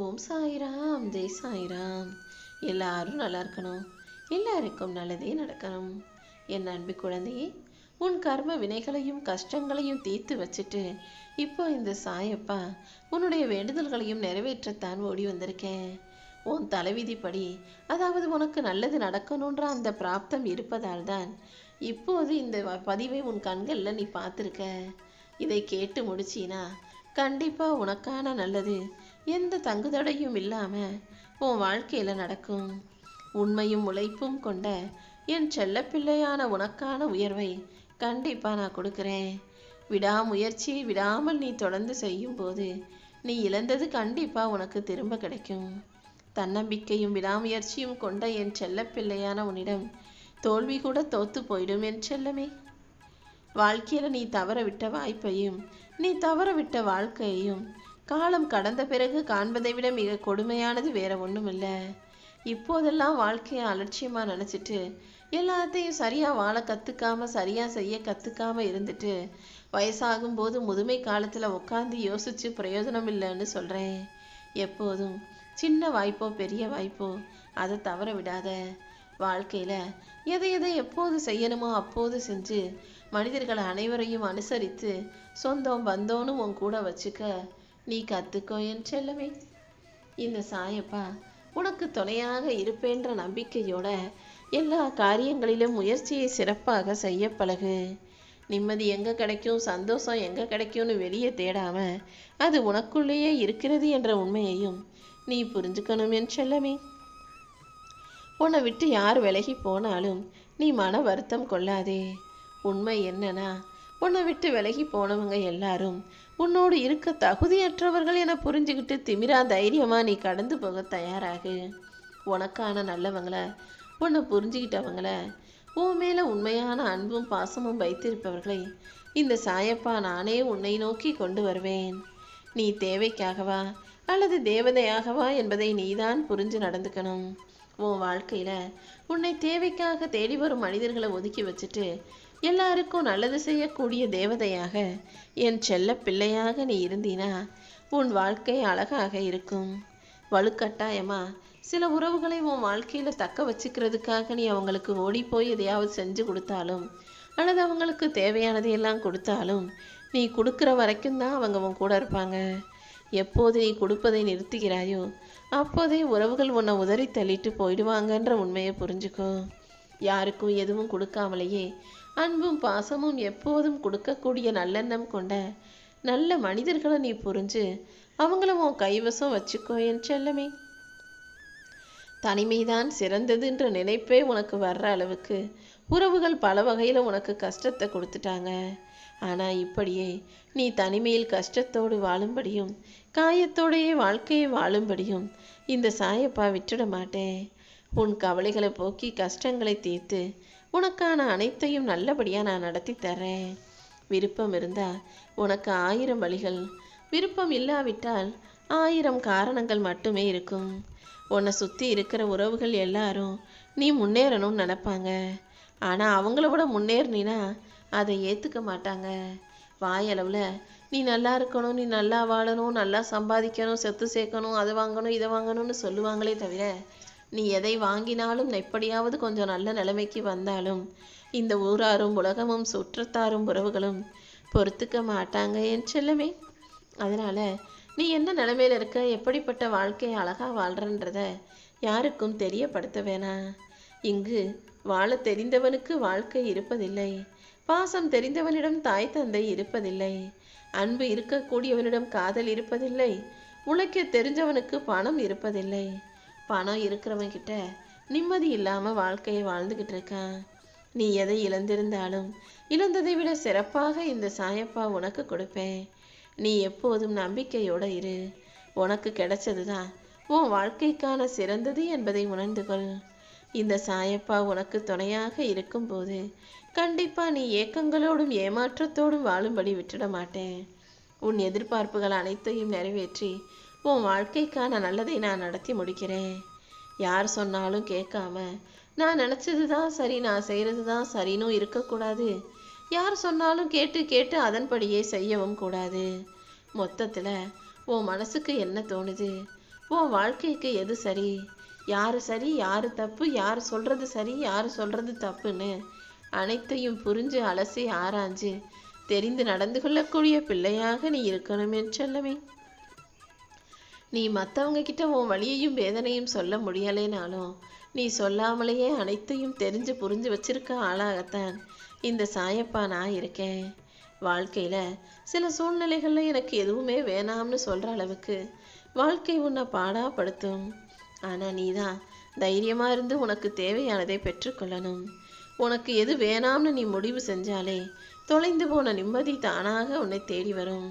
ஓம் சாய்ராம், ஜெய் சாய்ராம். எல்லாரும் நல்லா இருக்கணும், எல்லாருக்கும் நல்லதே நடக்கணும். என் அன்பு குழந்தையே, உன் கர்ம வினைகளையும் கஷ்டங்களையும் தீர்த்து வச்சுட்டு இப்போ இந்த சாயப்பா உன்னுடைய வேண்டுதல்களையும் நிறைவேற்றத்தான் ஓடி வந்திருக்கேன். உன் தலைவிதிப்படி, அதாவது உனக்கு நல்லது நடக்கணுன்ற அந்த பிராப்தம் இருப்பதால் தான் இப்போது இந்த பதிவை உன் கண்களில் நீ பார்த்துருக்க. இதை கேட்டு முடிச்சினா கண்டிப்பா உனக்கான நல்லது எந்த தங்குதடையும் இல்லாம உன் வாழ்க்கையில நடக்கும். உண்மையும் உழைப்பும் கொண்ட என் செல்ல பிள்ளையான உனக்கான உயர்வை கண்டிப்பா நான் கொடுக்கிறேன். விடாமுயற்சியை விடாமல் நீ தொடர்ந்து செய்யும் போது நீ இழந்தது கண்டிப்பா உனக்கு திரும்ப கிடைக்கும். தன்னம்பிக்கையும் விடாமுயற்சியும் கொண்ட என் செல்ல பிள்ளையான உன்னிடம் தோல்வி கூட தோத்து போயிடும் என் செல்லமே. வாழ்க்கையில நீ தவற விட்ட வாய்ப்பையும் நீ தவற விட்ட வாழ்க்கையையும் காலம் கடந்த பிறகு காண்பதை விட மிக கொடுமையானது வேற ஒன்றும் இல்லை. இப்போதெல்லாம் வாழ்க்கையை அலட்சியமா நினைச்சிட்டு எல்லாத்தையும் சரியா வாழ கத்துக்காம சரியா செய்ய கத்துக்காம இருந்துட்டு வயசாகும் போது முதுமை காலத்துல உட்காந்து யோசிச்சு பிரயோஜனம் இல்லைன்னு சொல்றேன். எப்போதும் சின்ன வாய்ப்போ பெரிய வாய்ப்போ அதை தவற விடாத. வாழ்க்கையில எதை எதை எப்போது செய்யணுமோ அப்போது செஞ்சு மனிதர்கள் அனைவரையும் அனுசரித்து சொந்தம் பந்தோன்னு உன் கூட வச்சுக்க நீ கத்துக்கோ என் செல்லமே. இந்த சாயப்பா உனக்கு துணையாக இருப்பேன்ற நம்பிக்கையோட எல்லா காரியங்களிலும் முயற்சியை சிறப்பாக செய்ய பழகு. நிம்மதி எங்க கிடைக்கும், சந்தோஷம் எங்க கிடைக்கும்னு வெளியே தேடாம அது உனக்குள்ளேயே இருக்கிறது என்ற உண்மையையும் நீ புரிஞ்சுக்கணும் என் செல்லமே. உன்னை விட்டு யார் விலகி போனாலும் நீ மன வருத்தம் கொள்ளாதே. உண்மை என்னன்னா, உன்னை விட்டு விலகி போனவங்க எல்லாரும் உன்னோடு இருக்க தகுதியற்றவர்கள் என புரிஞ்சுக்கிட்டு திமிரா தைரியமா நீ கடந்து போக தயாராகு. உனக்கான நல்லவங்கள, உன்னை புரிஞ்சுக்கிட்டவங்கள, உன் மேல உண்மையான அன்பும் பாசமும் வைத்திருப்பவர்களை இந்த சாயப்பா நானே உன்னை நோக்கி கொண்டு வருவேன். நீ தேவைக்காகவா அல்லது தேவதையாகவா என்பதை நீதான் புரிஞ்சு நடந்துக்கணும். உன் வாழ்க்கையில உன்னை தேவைக்காக தேடி வரும் மனிதர்களை ஒதுக்கி வச்சுட்டு எல்லாருக்கும் நல்லது செய்யக்கூடிய தேவதையாக என் செல்ல பிள்ளையாக நீ இருந்தீனா உன் வாழ்க்கை அழகாக இருக்கும். வலுக்கட்டாயமா சில உறவுகளை உன் வாழ்க்கையில தக்க வச்சுக்கிறதுக்காக நீ அவங்களுக்கு ஓடி போய் எதையாவது செஞ்சு கொடுத்தாலும் அல்லது அவங்களுக்கு தேவையானதையெல்லாம் கொடுத்தாலும் நீ கொடுக்குற வரைக்கும் தான் அவங்க உன் கூட இருப்பாங்க. எப்போது நீ கொடுப்பதை நிறுத்துகிறாயோ அப்போதே உறவுகள் உன்னை உதறி தள்ளிட்டு போயிடுவாங்கன்ற உண்மையை புரிஞ்சுக்கோ. யாருக்கும் எதுவும் கொடுக்காமலேயே அன்பும் பாசமும் எப்போதும் கொடுக்கக்கூடிய நல்லெண்ணம் கொண்ட நல்ல மனிதர்களை நீ புரிஞ்சு அவங்கள உன் கைவசம் வச்சுக்கோ என் செல்லமே. தனிமைதான் சிறந்ததுன்ற நினைப்பே உனக்கு வர்ற அளவுக்கு உறவுகள் பல வகையில் உனக்கு கஷ்டத்தை கொடுத்துட்டாங்க. ஆனால் இப்படியே நீ தனிமையில் கஷ்டத்தோடு வாழும்படியும் காயத்தோடையே வாழ்க்கையை வாழும்படியும் இந்த சாயப்பா விட்டுட மாட்டேன். உன் கவலைகளை போக்கி கஷ்டங்களை தீர்த்து உனக்கான அனைத்தையும் நல்லபடியாக நான் நடத்தி தர்றேன். விருப்பம் இருந்தால் உனக்கு 1000 வழிகள், விருப்பம் இல்லாவிட்டால் 1000 காரணங்கள் மட்டுமே இருக்கும். உன்னை சுற்றி இருக்கிற உறவுகள் எல்லாரும் நீ முன்னேறணும்னு நினைப்பாங்க. ஆனால் அவங்கள விட முன்னேறினா அதை ஏற்றுக்க மாட்டாங்க. வாயளவில் நீ நல்லா இருக்கணும், நீ நல்லா வாழணும், நல்லா சம்பாதிக்கணும், சொத்து சேர்க்கணும், அதை வாங்கணும் இதை வாங்கணும்னு சொல்லுவாங்களே தவிர நீ எதை வாங்கினாலும் எப்படியாவது கொஞ்சம் நல்ல நிலைமைக்கு வந்தாலும் இந்த ஊராரும் உலகமும் சுற்றத்தாரும் உறவுகளும் பொறுத்துக்க மாட்டாங்க என் செல்லமே. அதனால நீ என்ன நிலைமையில இருக்க, எப்படிப்பட்ட வாழ்க்கையை அழகா வாழ்றன்றத யாருக்கும் தெரியப்படுத்த வேணாம். இங்கு வாழ தெரிந்தவனுக்கு வாழ்க்கை இருப்பதில்லை. பாசம் தெரிந்தவனிடம் தாய் தந்தை இருப்பதில்லை. அன்பு இருக்கக்கூடியவனிடம் காதல் இருப்பதில்லை. உழைக்க தெரிஞ்சவனுக்கு பணம் இருப்பதில்லை. பணம் இருக்கிறவன் கிட்ட நிம்மதி இல்லாம வாழ்க்கையை வாழ்ந்துகிட்டு இருக்கான். நீ எதை இழந்திருந்தாலும் இழந்ததை விட சிறப்பாக இந்த சாயப்பா உனக்கு கொடுப்பேன். நீ எப்போதும் நம்பிக்கையோட இரு. உனக்கு கிடைச்சதுதான் உன் வாழ்க்கைக்கான சிறந்தது என்பதை உணர்ந்து கொள். இந்த சாயப்பா உனக்கு துணையாக இருக்கும்போது கண்டிப்பா நீ ஏக்கங்களோடும் ஏமாற்றத்தோடும் வாழும்படி விட்டுட மாட்டேன். உன் எதிர்பார்ப்புகள் அனைத்தையும் நிறைவேற்றி உன் வாழ்க்கைக்கான நல்லதை நான் நடத்தி முடிக்கிறேன். யார் சொன்னாலும் கேட்காம நான் நினச்சது தான் சரி, நான் செய்கிறது தான் சரின்னு இருக்கக்கூடாது. யார் சொன்னாலும் கேட்டு கேட்டு அதன்படியே செய்யவும் கூடாது. மொத்தத்தில் உன் மனசுக்கு என்ன தோணுது, உன் வாழ்க்கைக்கு எது சரி, யாரு சரி யாரு தப்பு, யார் சொல்றது சரி யார் சொல்றது தப்புன்னு அனைத்தையும் புரிஞ்சு அலசி ஆராய்ஞ்சு தெரிந்து நடந்து கொள்ளக்கூடிய பிள்ளையாக நீ இருக்கணும் என் செல்லமே. நீ மற்றவங்க கிட்ட உன் வலியையும் வேதனையும் சொல்ல முடியலைனாலும் நீ சொல்லாமலேயே அனைத்தையும் தெரிஞ்சு புரிஞ்சு வச்சிருக்க ஆளாகத்தான் இந்த சாயப்பா நான் இருக்கேன். வாழ்க்கையில சில சூழ்நிலைகள்ல எனக்கு எதுவுமே வேணாம்னு சொல்ற அளவுக்கு வாழ்க்கை உன்னை பாடாப்படுத்தும். ஆனா நீதான் தைரியமா இருந்து உனக்கு தேவையானதை பெற்றுக்கொள்ளணும். உனக்கு எது வேணாம்னு நீ முடிவு செஞ்சாலே தொலைந்து போன நிம்மதி தானாக உன்னை தேடி வரும்.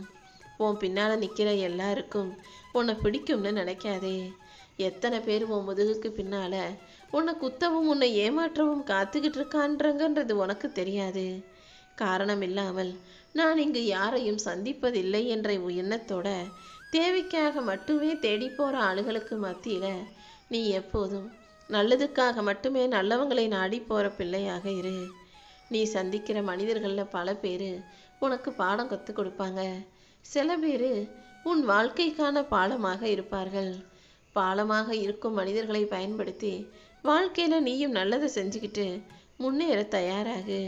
உன் பின்னால நிக்கிற எல்லாருக்கும் உன்னை பிடிக்கும்னு நினைக்காதே. எத்தனை பேர் உன் முதுகுக்கு பின்னால உன்னை குத்தவும் உன்னை ஏமாற்றவும் காத்துக்கிட்டு இருக்கான்றங்கன்றது உனக்கு தெரியாது. காரணம் இல்லாமல் நான் இங்கு யாரையும் சந்திப்பதில்லை என்ற எண்ணத்தோட தேவைக்காக மட்டுமே தேடி போற ஆளுகளுக்கு மத்தியில நீ எப்போதும் நல்லதுக்காக மட்டுமே நல்லவங்களை நாடி போற பிள்ளையாக இரு. நீ சந்திக்கிற மனிதர்களில் பல பேர் உனக்கு பாடம் கற்றுக் கொடுப்பாங்க. சில பேர் உன் வாழ்க்கைக்கான பாலமாக இருப்பார்கள். பாலமாக இருக்கும் மனிதர்களை பயன்படுத்தி வாழ்க்கையில் நீயும் நல்லதை செஞ்சுக்கிட்டு முன்னேற தயாராகு.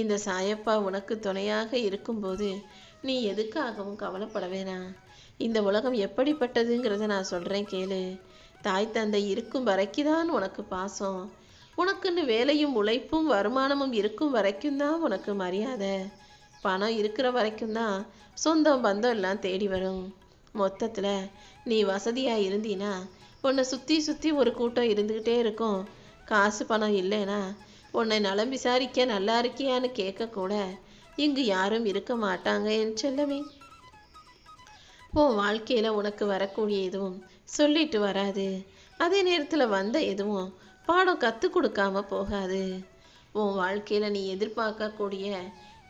இந்த சாயப்பா உனக்கு துணையாக இருக்கும்போது நீ எதுக்காகவும் கவலைப்பட வேணாம். இந்த உலகம் எப்படிப்பட்டதுங்கிறத நான் சொல்கிறேன் கேளு. தாய் தந்தை இருக்கும் வரைக்குதான் உனக்கு பாசம். உனக்குன்னு வேலையும் உழைப்பும் வருமானமும் இருக்கும் வரைக்கும் தான் உனக்கு மரியாதை. பணம் இருக்கிற வரைக்கும் தான் சொந்தம் பந்தம் எல்லாம் தேடி வரும். மொத்தத்தில் நீ வசதியாக இருந்தீன்னா உன்னை சுற்றி சுற்றி ஒரு கூட்டம் இருந்துக்கிட்டே இருக்கும். காசு பணம் இல்லைன்னா உன்னை நலம் விசாரிக்க நல்லா இருக்கியான்னு கேட்கக்கூட இங்கு யாரும் இருக்க மாட்டாங்க என் செல்லமே. உன் வாழ்க்கையில் உனக்கு வரக்கூடிய எதுவும் சொல்லிட்டு வராது. அதே நேரத்தில் வந்த எதுவும் பாடம் கற்றுக் கொடுக்காம போகாது. உன் வாழ்க்கையில் நீ எதிர்பார்க்கக்கூடிய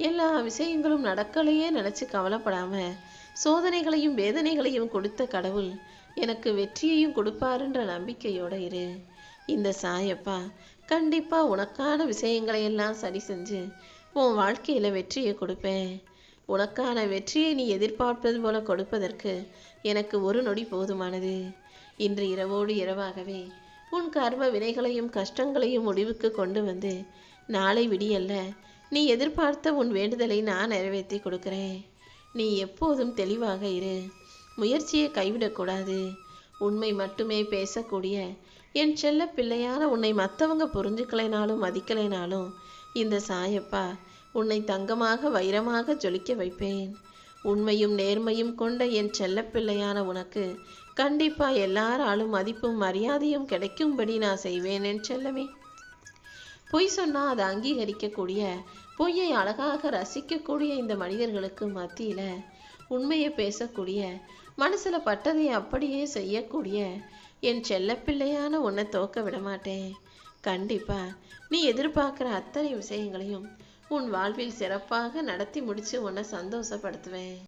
எல்லா விஷயங்களும் நடக்கலையே நினச்சி கவலைப்படாம சோதனைகளையும் வேதனைகளையும் கொடுத்த கடவுள் எனக்கு வெற்றியையும் கொடுப்பாருன்ற நம்பிக்கையோட இரு. இந்த சாயப்பா கண்டிப்பாக உனக்கான விஷயங்களை எல்லாம் சரி செஞ்சு உன் வாழ்க்கையில் வெற்றியை கொடுப்பேன். உனக்கான வெற்றியை நீ எதிர்பார்ப்பது போல கொடுப்பதற்கு எனக்கு ஒரு நொடி போதுமானது. இன்று இரவோடு இரவாகவே உன் கர்ம வினைகளையும் கஷ்டங்களையும் முடிவுக்கு கொண்டு வந்து நாளை விடியல்ல நீ எதிர்பார்த்த உன் வேண்டுதலை நான் நிறைவேற்றி கொடுக்குறேன். நீ எப்போதும் தெளிவாக இரு. முயற்சியை கைவிடக்கூடாது. உண்மை மட்டுமே பேசக்கூடிய என் செல்ல பிள்ளையான உன்னை மற்றவங்க புரிஞ்சுக்கலைனாலும் மதிக்கலைனாலும் இந்த சாயப்பா உன்னை தங்கமாக வைரமாக ஜொலிக்க வைப்பேன். உண்மையும் நேர்மையும் கொண்ட என் செல்ல பிள்ளையான உனக்கு கண்டிப்பா எல்லாராலும் மதிப்பும் மரியாதையும் கிடைக்கும்படி நான் செய்வேன் என் செல்லமே. பொய் சொன்னா அதை அங்கீகரிக்கக்கூடிய, பொய்யை அழகாக ரசிக்கக்கூடிய இந்த மனிதர்களுக்கு மத்தியில உண்மையை பேசக்கூடிய, மனசுல பட்டதை அப்படியே செய்யக்கூடிய என் செல்ல பிள்ளையான உன்னை தோக்க விட மாட்டேன். கண்டிப்பா நீ எதிர்பார்க்கிற அத்தனை விஷயங்களையும் உன் வாழ்வில் சிறப்பாக நடத்தி முடிச்சு உன்னை சந்தோஷப்படுத்துவேன்.